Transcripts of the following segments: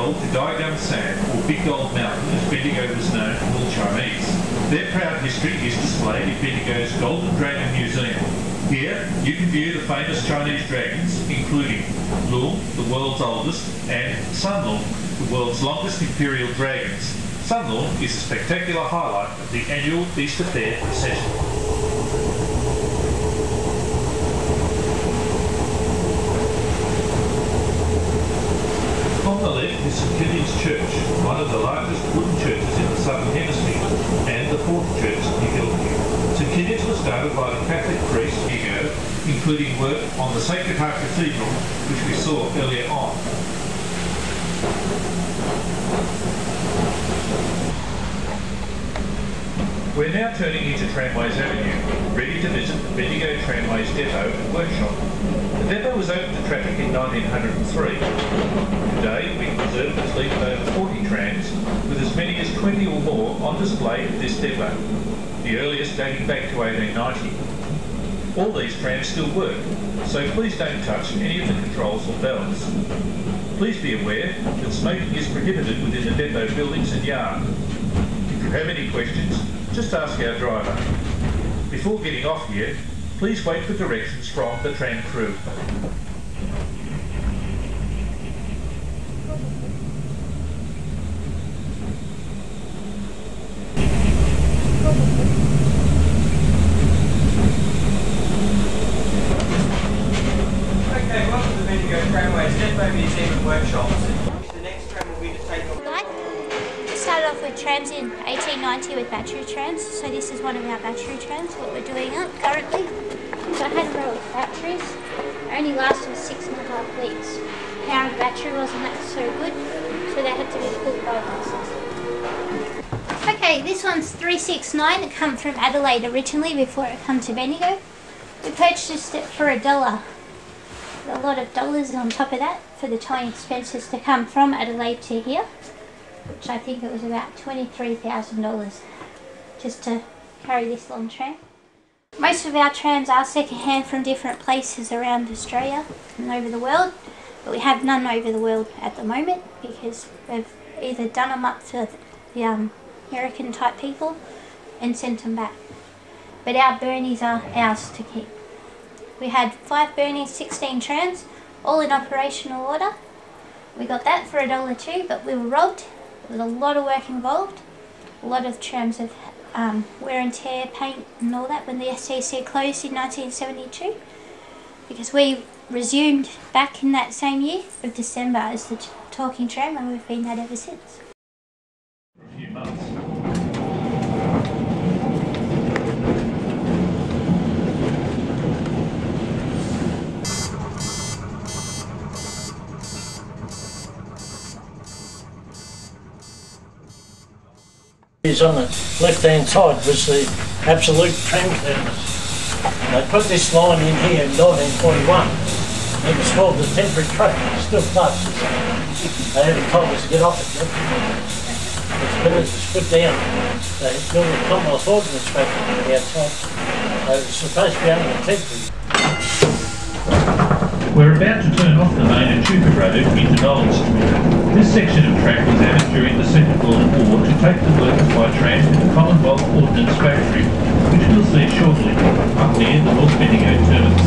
gold to Gum Sand, or Big Gold Mountain as Bendigo was known to all Chinese. Their proud history is displayed in Bendigo's Golden Dragon Museum. Here, you can view the famous Chinese dragons, including Lung, the world's oldest, and Sunlung, the world's longest imperial dragons. Sunlung is a spectacular highlight of the annual Easter Fair procession. On the left is St Killian's Church, one of the largest wooden churches in the Southern Hemisphere, and the fourth church in Hillview. St Killian's was started by the Catholic priest Diego, including work on the Sacred Heart Cathedral, which we saw earlier on. We're now turning into Tramways Avenue, ready to visit the Bendigo Tramways depot and workshop. The depot was opened to traffic in 1903. Today, we can observe a fleet of over 40 trams, with as many as 20 or more on display at this depot, the earliest dating back to 1890. All these trams still work, so please don't touch any of the controls or bells. Please be aware that smoking is prohibited within the depot buildings and yard. If you have any questions, just ask our driver. Before getting off here, please wait for directions from the tram crew. Okay, welcome to the Bendigo Tramways Depot Museum and Workshops. The next tram will be to take on. Started off with trams in 1890 with battery trams, so this is one of our battery trams, what we're doing up currently. So I had a row of batteries, it only lasted 6.5 weeks. Power of the battery wasn't that so good, so they had to be pulled by buses. Okay, this one's 369, it come from Adelaide originally before it come to Bendigo. We purchased it for $1. A lot of dollars on top of that for the towing expenses to come from Adelaide to here, which I think it was about $23,000 just to carry this long tram. Most of our trams are second-hand from different places around Australia and over the world, but we have none over the world at the moment because we've either done them up for the American type people and sent them back. But our Burnies are ours to keep. We had 5 Burnies, 16 trams, all in operational order. We got that for $1 too, but we were robbed. There was a lot of work involved, a lot of trams of wear and tear, paint and all that when the STC closed in 1972, because we resumed back in that same year of December as the Talking Tram, and we've been that ever since. For a few months. On the left-hand side was the absolute tram terminus. They put this line in here in 1941. It was called the temporary track. It's still closed. They haven't told us to get off it yet. It's been put down. They built a Commonwealth Ordnance factory on the outside. It was supposed to be only temporary. We're about to turn off the main Echuca Road into Nolan Street. This section of track was added during the Second World War to take the workers by tram to the Commonwealth Ordnance Factory, which we'll see shortly, up near the North Bendigo terminus.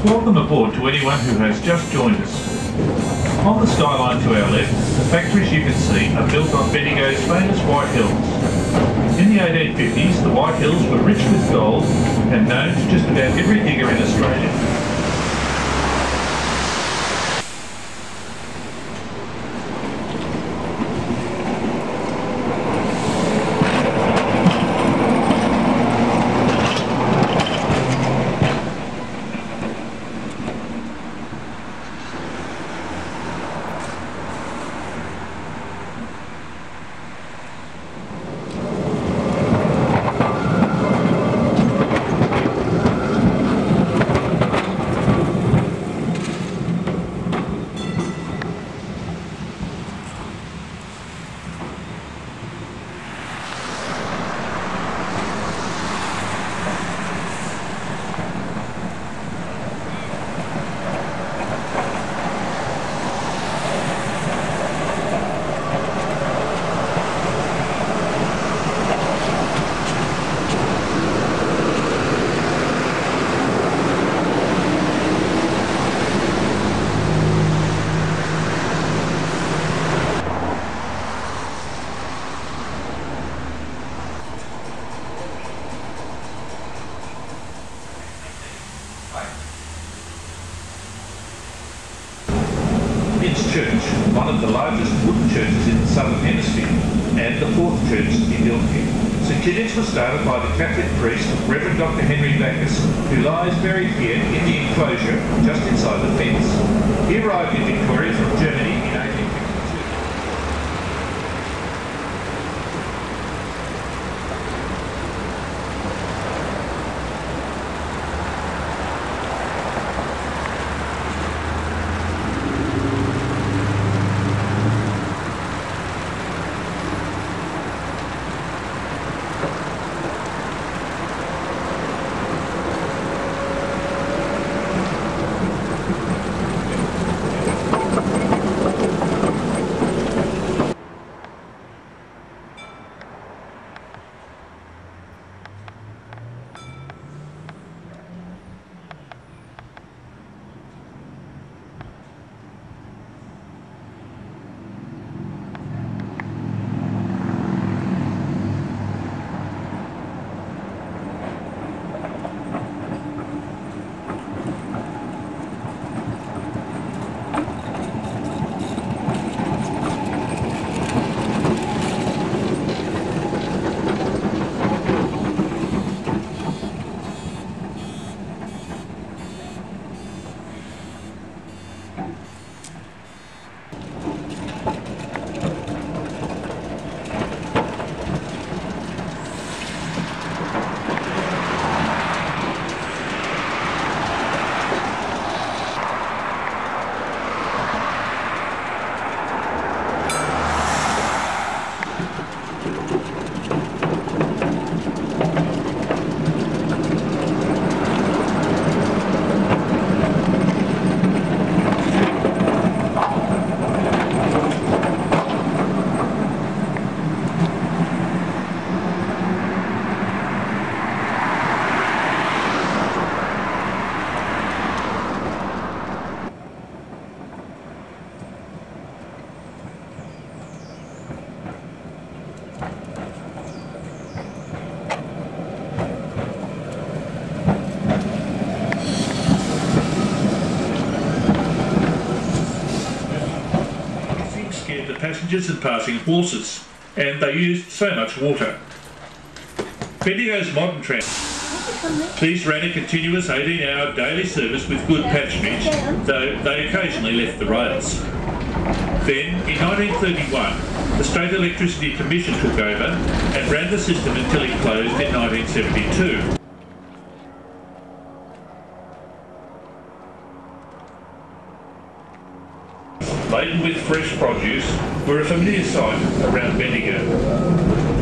Welcome aboard to anyone who has just joined us. On the skyline to our left, the factories you can see are built on Bendigo's famous White Hills. In the 1850s, the White Hills were rich with gold and known to just about every digger in Australia. Its church, one of the largest wooden churches in the southern hemisphere, and the fourth church in Ilkley. St Killian's was started by the Catholic priest, Reverend Dr. Henry Backus, who lies buried here in the enclosure just inside the fence. He arrived in Victoria from Germany in 1852. Passengers and passing horses, and they used so much water. Bendigo's modern tram. These ran a continuous 18-hour daily service with good patronage, though they occasionally left the rails. Then, in 1931, the State Electricity Commission took over and ran the system until it closed in 1972. Laden with fresh produce, were a familiar sight around Bendigo.